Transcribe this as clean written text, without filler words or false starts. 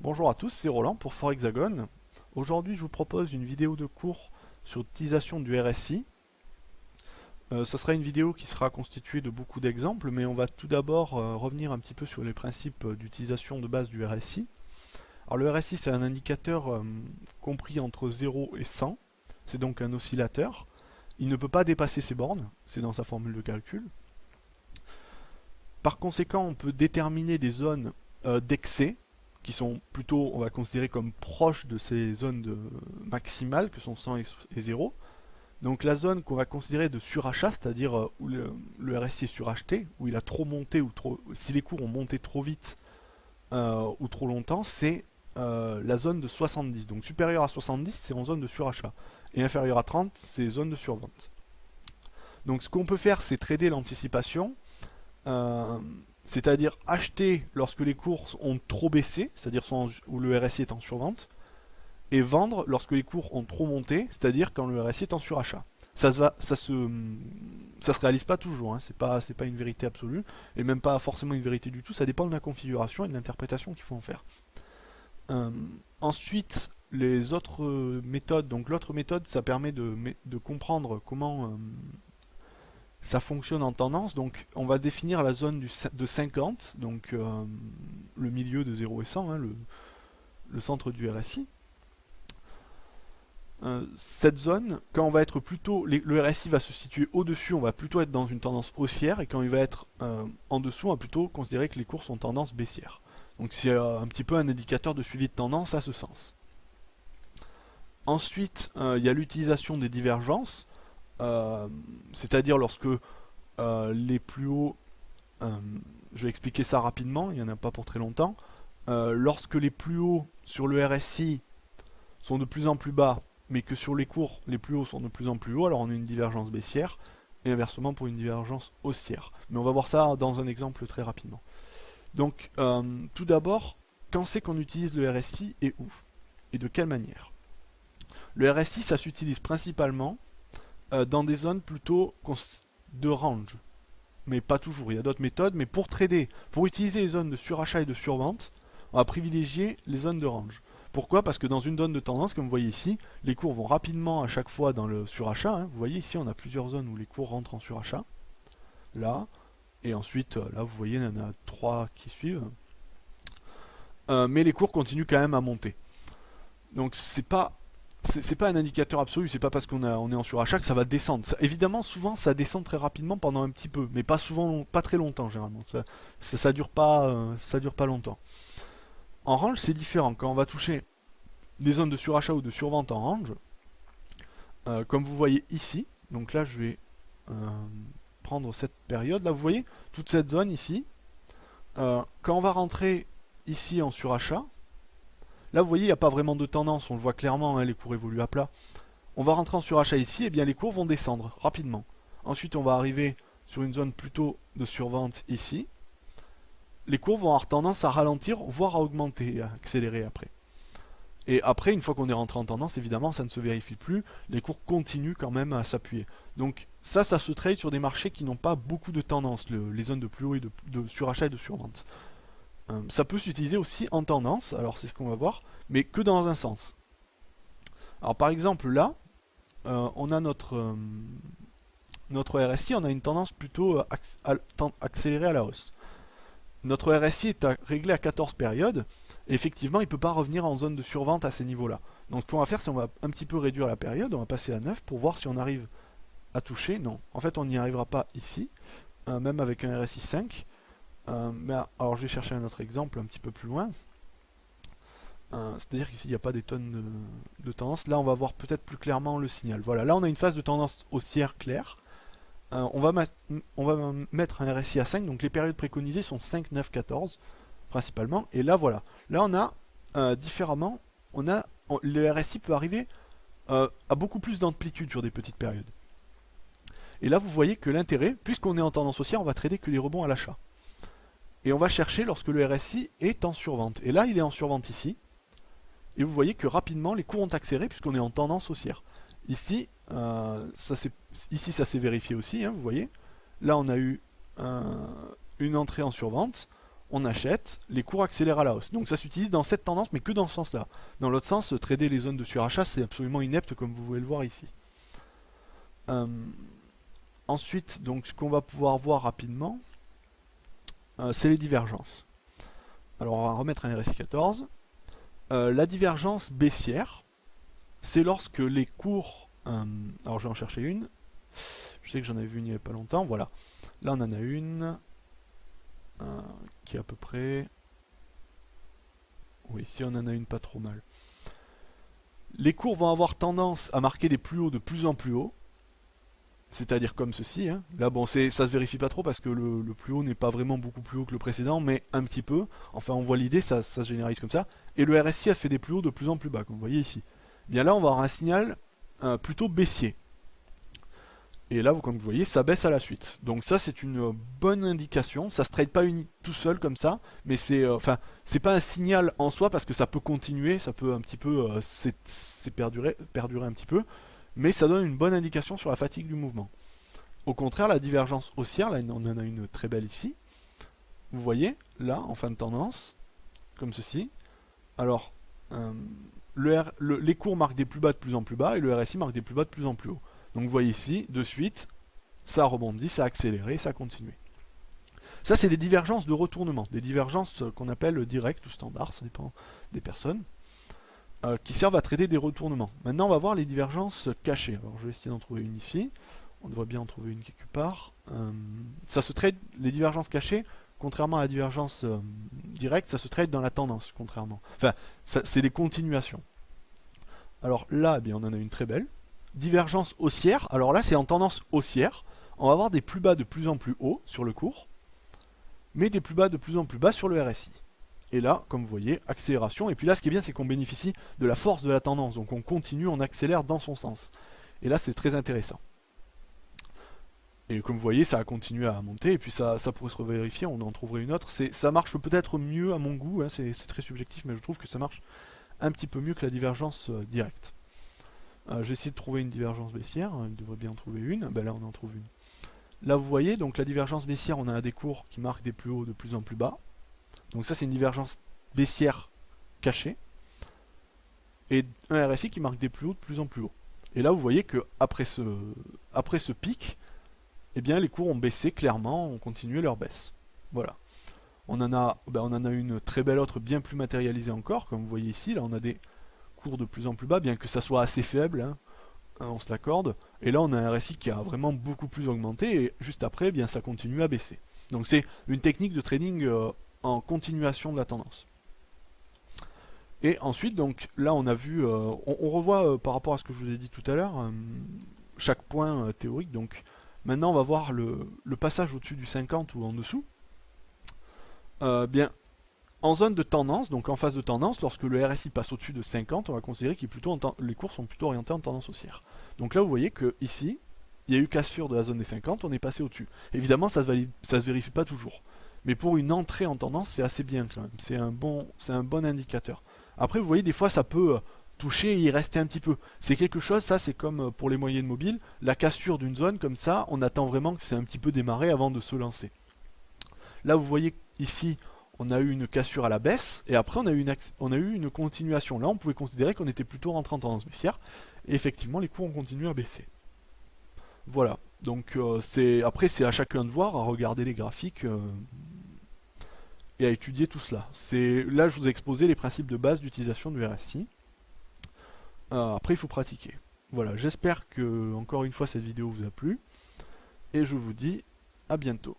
Bonjour à tous, c'est Roland pour Forexagon. Aujourd'hui, je vous propose une vidéo de cours sur l'utilisation du RSI. Ça sera une vidéo qui sera constituée de beaucoup d'exemples, mais on va tout d'abord revenir un petit peu sur les principes d'utilisation de base du RSI. Alors le RSI, c'est un indicateur compris entre 0 et 100. C'est donc un oscillateur. Il ne peut pas dépasser ses bornes, c'est dans sa formule de calcul. Par conséquent, on peut déterminer des zones d'excès, qui sont plutôt, on va considérer comme proches de ces zones maximales, que sont 100 et 0. Donc la zone qu'on va considérer de surachat, c'est-à-dire où le RSI est suracheté, où il a trop monté, ou trop, si les cours ont monté trop vite ou trop longtemps, c'est la zone de 70. Donc supérieur à 70, c'est en zone de surachat. Et inférieur à 30, c'est zone de survente. Donc ce qu'on peut faire, c'est trader l'anticipation. C'est-à-dire acheter lorsque les cours ont trop baissé, c'est-à-dire où le RSI est en survente, et vendre lorsque les cours ont trop monté, c'est-à-dire quand le RSI est en surachat. Ça se réalise pas toujours, hein, c'est pas une vérité absolue, et même pas forcément une vérité du tout, ça dépend de la configuration et de l'interprétation qu'il faut en faire. Ensuite, les autres méthodes, donc l'autre méthode, ça permet de comprendre comment ça fonctionne en tendance. Donc on va définir la zone de 50, donc le milieu de 0 et 100, hein, le centre du RSI. Cette zone, quand on va être plutôt, le RSI va se situer au-dessus, on va plutôt être dans une tendance haussière, et quand il va être en dessous, on va plutôt considérer que les cours sont tendance baissière. Donc c'est un petit peu un indicateur de suivi de tendance à ce sens. Ensuite, il y a l'utilisation des divergences, c'est-à-dire lorsque les plus hauts, je vais expliquer ça rapidement, il n'y en a pas pour très longtemps, lorsque les plus hauts sur le RSI sont de plus en plus bas, mais que sur les cours, les plus hauts sont de plus en plus hauts, alors on a une divergence baissière, et inversement pour une divergence haussière. Mais on va voir ça dans un exemple très rapidement. Donc, tout d'abord, quand c'est qu'on utilise le RSI et où? Et de quelle manière? Le RSI, ça s'utilise principalement dans des zones plutôt de range. Mais pas toujours, il y a d'autres méthodes, mais pour trader, pour utiliser les zones de surachat et de survente, on va privilégier les zones de range. Pourquoi? Parce que dans une zone de tendance, comme vous voyez ici, les cours vont rapidement à chaque fois dans le surachat, hein. Vous voyez ici, on a plusieurs zones où les cours rentrent en surachat. Là, et ensuite, là, vous voyez, il y en a 3 qui suivent. Mais les cours continuent quand même à monter. Donc c'est pas un indicateur absolu, c'est pas parce on est en surachat que ça va descendre. Évidemment, souvent ça descend très rapidement pendant un petit peu, mais pas souvent, pas très longtemps généralement. Ça dure pas longtemps. En range, c'est différent. Quand on va toucher des zones de surachat ou de survente en range, comme vous voyez ici, donc là je vais prendre cette période, là vous voyez, toute cette zone ici, quand on va rentrer ici en surachat, là vous voyez il n'y a pas vraiment de tendance, on le voit clairement, hein, les cours évoluent à plat. On va rentrer en surachat ici, et bien les cours vont descendre rapidement. Ensuite on va arriver sur une zone plutôt de survente ici. Les cours vont avoir tendance à ralentir, voire à augmenter, à accélérer après. Et après, une fois qu'on est rentré en tendance, évidemment, ça ne se vérifie plus. Les cours continuent quand même à s'appuyer. Donc ça se trade sur des marchés qui n'ont pas beaucoup de tendance, les zones de plus haut et de surachat et de survente. Ça peut s'utiliser aussi en tendance, alors c'est ce qu'on va voir, mais que dans un sens. Alors par exemple là, on a notre RSI, on a une tendance plutôt accélérée à la hausse. Notre RSI est réglé à 14 périodes, et effectivement il ne peut pas revenir en zone de survente à ces niveaux-là. Donc ce qu'on va faire, c'est qu'on va un petit peu réduire la période, on va passer à 9 pour voir si on arrive à toucher. Non, en fait on n'y arrivera pas ici, même avec un RSI 5. Mais alors je vais chercher un autre exemple un petit peu plus loin. C'est-à-dire qu'ici il n'y a pas des tonnes de tendance. Là on va voir peut-être plus clairement le signal. Voilà, là on a une phase de tendance haussière claire. On va mettre un RSI à 5, donc les périodes préconisées sont 5, 9, 14 principalement. Et là voilà, là on a différemment, le RSI peut arriver à beaucoup plus d'amplitude sur des petites périodes. Et là vous voyez que l'intérêt, puisqu'on est en tendance haussière, on va trader que les rebonds à l'achat. Et on va chercher lorsque le RSI est en survente. Et là il est en survente ici. Et vous voyez que rapidement les cours ont accéléré puisqu'on est en tendance haussière. Ici, ça s'est vérifié aussi, hein, vous voyez. Là, on a eu une entrée en survente. on achète, les cours accélèrent à la hausse. Donc ça s'utilise dans cette tendance, mais que dans ce sens-là. Dans l'autre sens, trader les zones de surachat, c'est absolument inepte, comme vous pouvez le voir ici. Ensuite, donc, ce qu'on va pouvoir voir rapidement, c'est les divergences. Alors, on va remettre un RSI 14. La divergence baissière, c'est lorsque les cours... alors, je vais en chercher une. Je sais que j'en avais vu une il n'y a pas longtemps. Voilà. Là, on en a une qui est à peu près... Oui, ici, on en a une pas trop mal. Les cours vont avoir tendance à marquer des plus hauts de plus en plus haut. C'est-à-dire comme ceci. Hein. Là, bon, ça se vérifie pas trop parce que le plus haut n'est pas vraiment beaucoup plus haut que le précédent, mais un petit peu. Enfin, on voit l'idée, ça se généralise comme ça. Et le RSI a fait des plus hauts de plus en plus bas, comme vous voyez ici. Bien là, on va avoir un signal plutôt baissier. Et là, comme vous voyez, ça baisse à la suite. Donc ça, c'est une bonne indication. Ça se trade pas tout seul comme ça, mais c'est pas un signal en soi parce que ça peut continuer, ça peut un petit peu perdurer un petit peu. Mais ça donne une bonne indication sur la fatigue du mouvement. Au contraire, la divergence haussière, là on en a une très belle ici, vous voyez, là, en fin de tendance, comme ceci, alors, les cours marquent des plus bas de plus en plus bas, et le RSI marque des plus bas de plus en plus haut. Donc vous voyez ici, de suite, ça a rebondi, ça a accéléré, ça a continué. Ça, c'est des divergences de retournement, des divergences qu'on appelle directes ou standards, ça dépend des personnes. Qui servent à trader des retournements. Maintenant, on va voir les divergences cachées. Alors, je vais essayer d'en trouver une ici. On devrait bien en trouver une quelque part. Ça se trade, les divergences cachées, contrairement à la divergence directe, ça se trade dans la tendance, contrairement. Enfin, c'est des continuations. Alors là, eh bien, on en a une très belle. Divergence haussière. Alors là, c'est en tendance haussière. On va avoir des plus bas de plus en plus haut sur le cours, mais des plus bas de plus en plus bas sur le RSI. Et là, comme vous voyez, accélération. Et puis là, ce qui est bien, c'est qu'on bénéficie de la force de la tendance. Donc on continue, on accélère dans son sens. Et là, c'est très intéressant. Et comme vous voyez, ça a continué à monter. Et puis ça pourrait se revérifier, on en trouverait une autre. Ça marche peut-être mieux à mon goût. Hein, c'est très subjectif, mais je trouve que ça marche un petit peu mieux que la divergence directe. Je vais essayer de trouver une divergence baissière. Il devrait bien en trouver une. Ben là, on en trouve une. Là, vous voyez, donc la divergence baissière, on a des cours qui marquent des plus hauts de plus en plus bas. Donc ça, c'est une divergence baissière cachée. Et un RSI qui marque des plus hauts de plus en plus haut. Et là, vous voyez que après ce pic, eh bien, les cours ont baissé clairement, ont continué leur baisse. Voilà. On en a une très belle autre, bien plus matérialisée encore, comme vous voyez ici. Là, on a des cours de plus en plus bas, bien que ça soit assez faible, hein, on se l'accorde. Et là, on a un RSI qui a vraiment beaucoup plus augmenté, et juste après, eh bien, ça continue à baisser. Donc c'est une technique de trading en continuation de la tendance. Et ensuite, donc là, on a vu, on revoit par rapport à ce que je vous ai dit tout à l'heure, chaque point théorique. Donc maintenant, on va voir le passage au-dessus du 50 ou en dessous. Bien, en zone de tendance, donc en phase de tendance, lorsque le RSI passe au-dessus de 50, on va considérer que les cours sont plutôt orientés en tendance haussière. Donc là, vous voyez que ici, il y a eu cassure de la zone des 50, on est passé au-dessus. Évidemment, ça se vérifie pas toujours. Mais pour une entrée en tendance, c'est assez bien quand même. C'est un bon indicateur. Après, vous voyez, des fois, ça peut toucher et y rester un petit peu. C'est quelque chose, ça, c'est comme pour les moyennes mobiles. La cassure d'une zone comme ça, on attend vraiment que c'est un petit peu démarré avant de se lancer. Là, vous voyez ici, on a eu une cassure à la baisse, et après, on a eu une continuation. Là, on pouvait considérer qu'on était plutôt rentré en tendance baissière, et effectivement, les cours ont continué à baisser. Voilà. Donc, après, c'est à chacun de voir, à regarder les graphiques et à étudier tout cela. Là, je vous ai exposé les principes de base d'utilisation du RSI. Après, il faut pratiquer. Voilà, j'espère que, encore une fois, cette vidéo vous a plu. Et je vous dis à bientôt.